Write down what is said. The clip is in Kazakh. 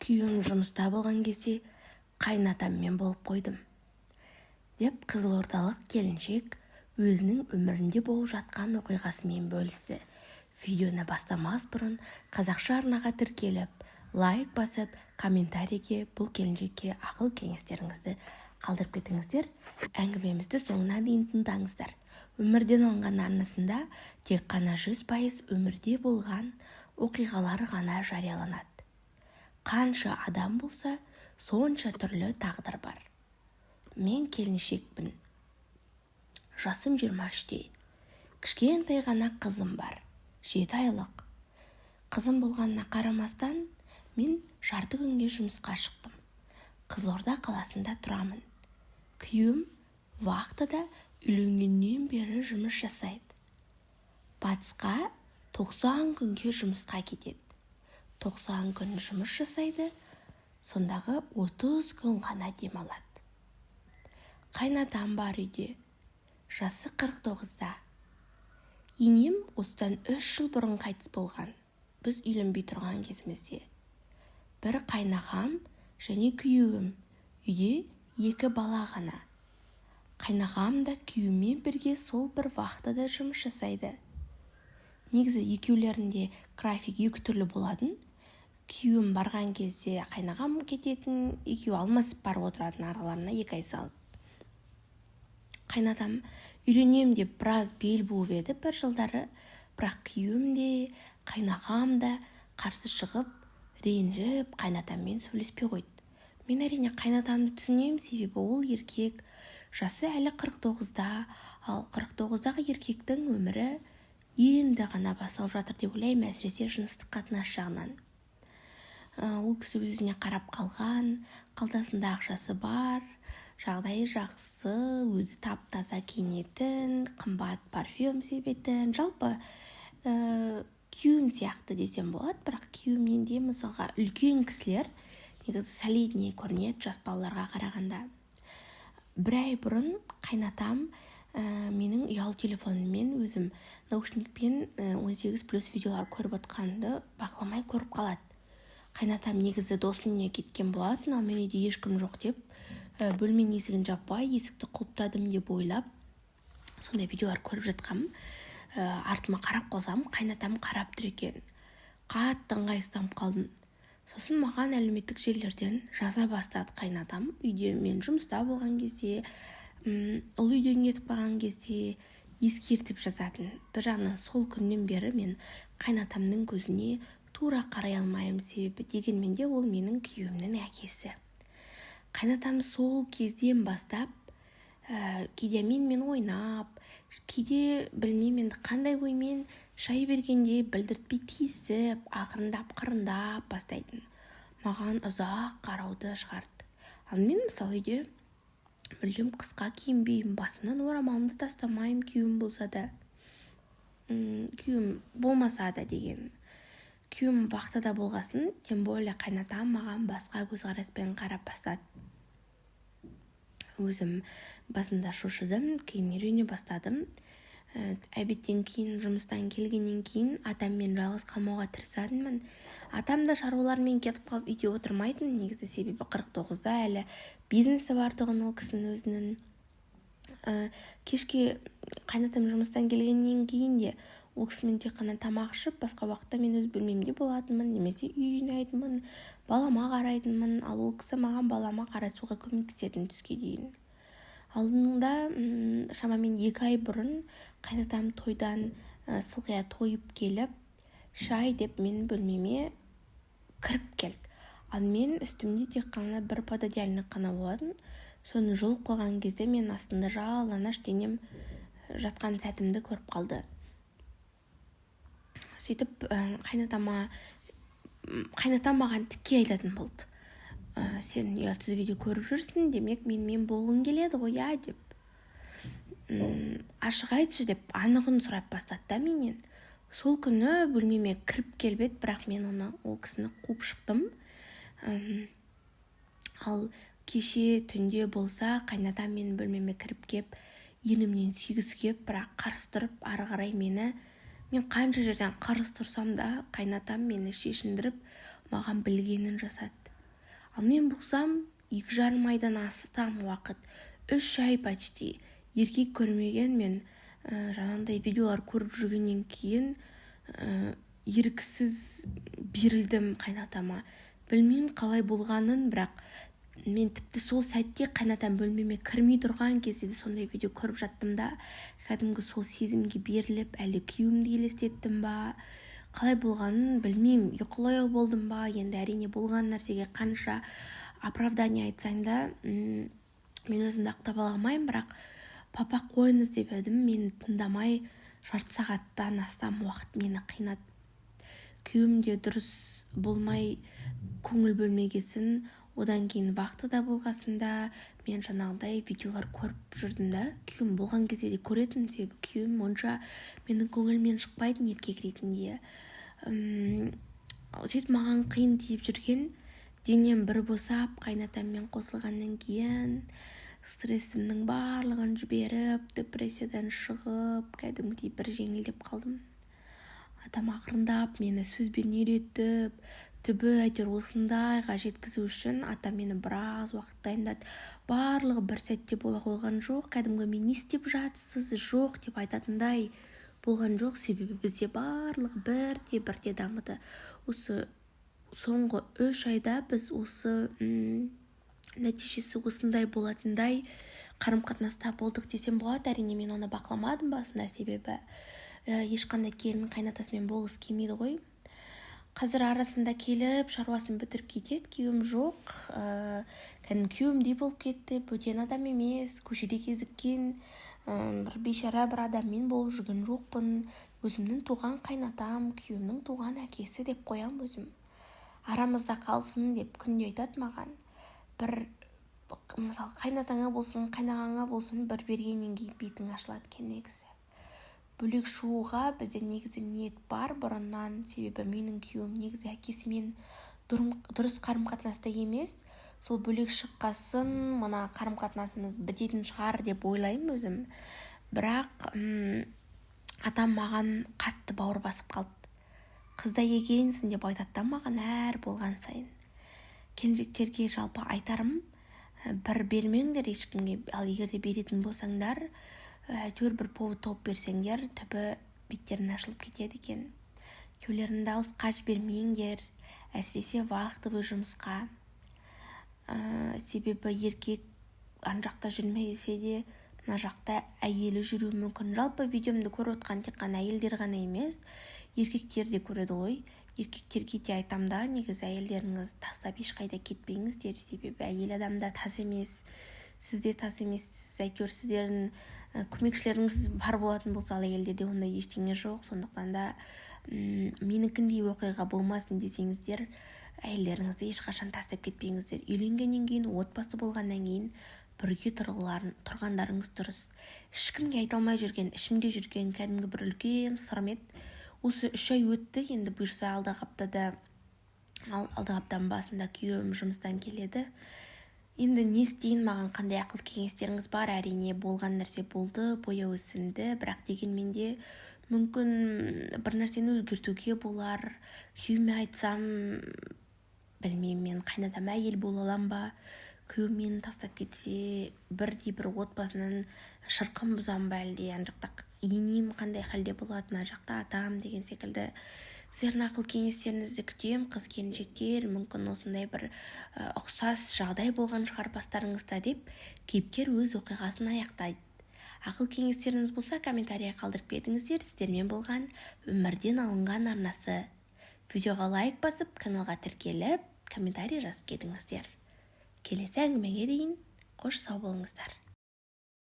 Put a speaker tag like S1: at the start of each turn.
S1: күйеуім жұмыста болған кезде қайнатаммен болып қойдым деп қызылордалық келіншек өзінің өмірінде болып жатқан оқиғасымен бөлісті. Видеоны бастамас бұрын қазақша арнаға тіркеліп, лайк басып, комментарийге бұл келіншекке ақыл кеңестеріңізді қалдырып кетіңіздер. Әңгімемізді соңына дейін тыңдаңыздар. Өмірден алынған арнасында тек қана 100% өмірде болған оқиғалар ғана жарияланады. Қанша адам болса, сонша түрлі тағдыр бар. Мен келіншекпін. Жасым 23-те. Кішкентай ғана қызым бар. 7 айлық. Қызым болғанына қарамастан, мен жарты күнге жұмысқа шықтым. Қызылорда қаласында тұрамын. Күйеуім вахтада үйленгеннен бері жұмыс жасайды. Батысқа 90 күнге жұмысқа кетеді. 90 күн жұмыс жасайды, сондағы 30 күн ғана демалады. Қайнатам бар үйде, жасы 49-да. Енем осыдан 3 жыл бұрын қайтыс болған, біз үйленбей тұрған кезімізде. Бір қайнағам және күйеуім, үйде 2 бала ғана. Қайнағам да күйеуімен бірге сол бір вахтада жұмыс жасайды. Негізі екеулерінде график 2 түрлі болатын. Күйеуім барған кезде қайнағам кететін, екеуі алмасып барып отыратын араларына 2 ай салып. Қайнатам үйленем деп біраз бел буып еді бір жылдары, бірақ күйеуім де, қайнағам да қарсы шығып, ренжіп, қайнатаммен сөйлеспей қойды. Мен әрине қайнатамды түсінемін, себебі ол еркек, жасы әлі 49-да, ал 49-дағы еркектің өмірі енді ғана басталып жатыр деп ойлаймын, әсіресе жыныстық қатынас жағынан. Ол кісі өзіне қарап қалған, қалтасында ақшасы бар, жағдайы жақсы, өзі тап-таза киінетін, қымбат парфюм себетін, жалпы күйеуім сияқты десем болады, бірақ күйеуімнен де мысалға үлкен кісілер негізі солиднее көрінеді жас балаларға қарағанда. Бір ай бұрын қайнатам менің ұялы телефоныммен өзім наушникпен 18+ видеолар көріп отқанымды бақыламай көріп қалады. Қайнатам негізі досының үйіне кеткен болатын, ал мен үйде ешкім жоқ деп, бөлменің есігін жаппай, есікті құлыптадым деп ойлап, сондай видеолар көріп жатқам. Артыма қарап қалсам, қайнатам қарап тұр екен. Қатты ыңғайсызданып қалдым. Сосын маған әлеуметтік желілерден жаза бастады қайнатам. Үйде мен жұмыста болған кезде, ол үйден кетіп қалған кезде ескертіп жазатын. Бір жағынан сол күннен бері мен қайнатамның көзіне тура қарай алмаймын, себебі дегенмен де ол менің күйеуімнің әкесі. Қайнатам сол кезден бастап, кейде мен ойнап, кейде білмеймін қандай оймен шай бергенде білдіртпей тиісіп, ақырындап қырындап бастайтын. Маған ұзақ қарауды шығарды. Ал мен мысалы үйде мүлдем қысқа киінбеймін, басымнан орамалымды тастамаймын, күйеуім болса да, күйеуім болмаса да деген. Күйеуім вахтада болғасын, тем более қайнатам маған басқа көзқараспен қарап бастады. Өзім басында шошыдым, кейін үйрене бастадым. Әбеттен кейін, жұмыстан келгеннен кейін атаммен жалғыз қалмауға тырысатынмын. Атам да шаруалармен кетіп қалып үйде отырмайтын, негізі себебі 49-да әлі бизнесі бар тұғын ол кісінің өзінің. Кешке қайнатам жұмыстан келгеннен кейін де ол кісімен тек қана тамақ ішіп, басқа уақытта мен өз бөлмемде болатынмын, немесе үй жинайтынмын, балама қарайтынмын, ал ол кісі маған балама қарасуға көмектесетін түске дейін. Алдында шамамен 2 ай бұрын қайнатам тойдан сылқия тойып келіп, шай деп мен бөлмеме кіріп келді. Ал мен үстімде тек қана бір пододеяльник қана болатын. Соны жұлып қалған кезде мен астында жалаңаш денем жатқан сәтімді көріп қалды. Сөйтіп қайнатам маған тіке айтатын болды. Сен ұятсыз видео көріп жүрсің, демек мен болғың келеді ғой, деп. Ашық айтшы деп анығын сұрап бастады да менен. Сол күні бөлмеме кіріп келбеді, бірақ мен ол кісіні қуып шықтым. Ал кеше түнде болса қайнатам мен бөлмеме кіріп кеп, енімнен сүйгісі кеп, бірақ қарсы тұрып, ары қарай мен қанша жерден қарсы тұрсам да қайнатам мені шешіндіріп, маған білгенін жасады. Ал мен болсам 2,5 айдан астам уақыт, 3 ай почти еркек көрмеген. Мен жаңағындай видеолар көріп жүргеннен кейін еріксіз берілдім қайнатама. Білмеймін қалай болғанын, бірақ мен тіпті сол сәтте қайнатам бөлмеме кірмей тұрған кезде де сондай видео көріп жаттым да, кәдімгі сол сезімге беріліп, әлі күйеуімді елестеттім ба, қалай болғанын білмеймін. Ұйқылы болдым ба, енді әрине болған нәрсеге қанша оправдание айтсаң да мен өзімді ақтап ала алмаймын, бірақ папа қойыңыз деп едім, мені тыңдамай жарты сағаттан астам уақыт мені қинады. Күйеуім де дұрыс болмай көңіл бөлмегесін, одан кейін вақты да болғасында мен жаңағыдай видеолар көріп жүрдім да. Күйеуім болған кезде де көретін, себебі күйеуім онша менің көңілмен шықпайтын еркек ретінде. Сөйтіп маған қиын тиіп жүрген, денем бір босап қайнатаммен қосылғаннан кейін стрессімнің барлығын жіберіп, депрессиядан шығып, кәдімгідей бір жеңілдеп қалдым. Атам ақырындап мені сөзбен үйретіп, түбі әйтеуір осындайға жеткізу үшін атам мені біраз уақыт дайындады. Барлығы бір сәтте бола қойған жоқ, кәдімгі мен не істеп жатсыз жоқ деп айтатындай болған жоқ, себебі бізде барлығы бірте дамыды. Осы соңғы 3 айда біз осы нәтижесі осындай болатындай қарым-қатынаста болдық десем болады. Әрине мен оны бақыламадым басында, себебі ешқандай келін қайнатасымен болғысы келмейді ғой. Қазір арасында келіп шаруасын бітіріп кетеді, күйеуім жоқ. Кәдімгі күйеуімдей болып кетті, бөтен адам емес, көшеде кезіккен бір бейшара бір адаммен болып жүрген жоқпын. Өзімнің туған қайнатам, күйеуімнің туған әкесі деп қоям өзім. Арамызда қалсын деп күнде айтады маған. Бір мысалы қайнатаңа болсын, қайнағаңа болсын, бір бергеннен кейін бетің ашылады екен негізі. Бөлек шығуға бізде негізі ниет бар бұрыннан, себебі менің күйеуім негізі әкесімен дұрыс қарым-қатынаста емес. Сол бөлек шыққасын мына қарым-қатынасымыз бітетін шығар деп ойлаймын өзім. Бірақ атам маған қатты бауыр басып қалды. Қызда екенсің деп айтады маған әр болған сайын. Келіншектерге жалпы айтарым, бір бермеңдер ешкімге, ал егер де беретін болсаңдар, әйтеуір бір повод тауып берсеңдер, түбі беттерін ашылып кетеді екен. Күйеулеріңді алысқа жібермеңдер, әсіресе вахтовый жұмысқа. Себебі еркек ана жақта жүрмесе де, мына жақта әйелі жүруі мүмкін. Жалпы видеомды көріп отқан тек қана әйелдер ғана емес, еркектер де көреді ғой. Еркектерге де айтам да, негізі әйелдеріңіз тастап ешқайда кетпеңіздер, себебі әйел адамда тас емес, сізде тас емессіз. Әйтеуір сіздердің көмекшілеріңіз бар болатын болса, ал әйелдерде ондай ештеңе жоқ. Сондықтан да менікіндей оқиға болмасын десеңіздер, әйелдеріңізді ешқашан тастап кетпеңіздер. Үйленгеннен кейін, отбасы болғаннан кейін бірге тұрғандарыңыз дұрыс. Ешкімге айта алмай жүрген, ішімде жүрген кәдімгі бір үлкен сырым еді. Осы 3 ай өтті, енді бұйырса алдағы аптаның басында күйеуім жұмыстан келеді. Енді не істейін, маған қандай ақыл кеңестеріңіз бар? Әрине болған нәрсе болды, бояуы сіңді, бірақ дегенмен де мүмкін бір нәрсені өзгертуге болар. Күйеуіме айтсам, білмеймін, мен қайнатам әйел бола алам ба? Күйеуім мені тастап кетсе, бір отбасынан шырқын бұзам ба, әлде ана жақта енем қандай халде болады, мына жақта атам деген секілді. Сіздердің ақыл кеңестеріңізді күтем, қыз келіншектер. Мүмкін осындай бір ұқсас жағдай болған шығар бастарыңызда деп кейіпкер өз оқиғасын аяқтайды. Ақыл кеңестеріңіз болса комментария қалдырып кетіңіздер. Сіздермен болған өмірден алынған арнасы. Видеоға лайк басып, каналға тіркеліп, комментария жазып кетіңіздер. Келесі әңгімеге дейін қош сау болыңыздар.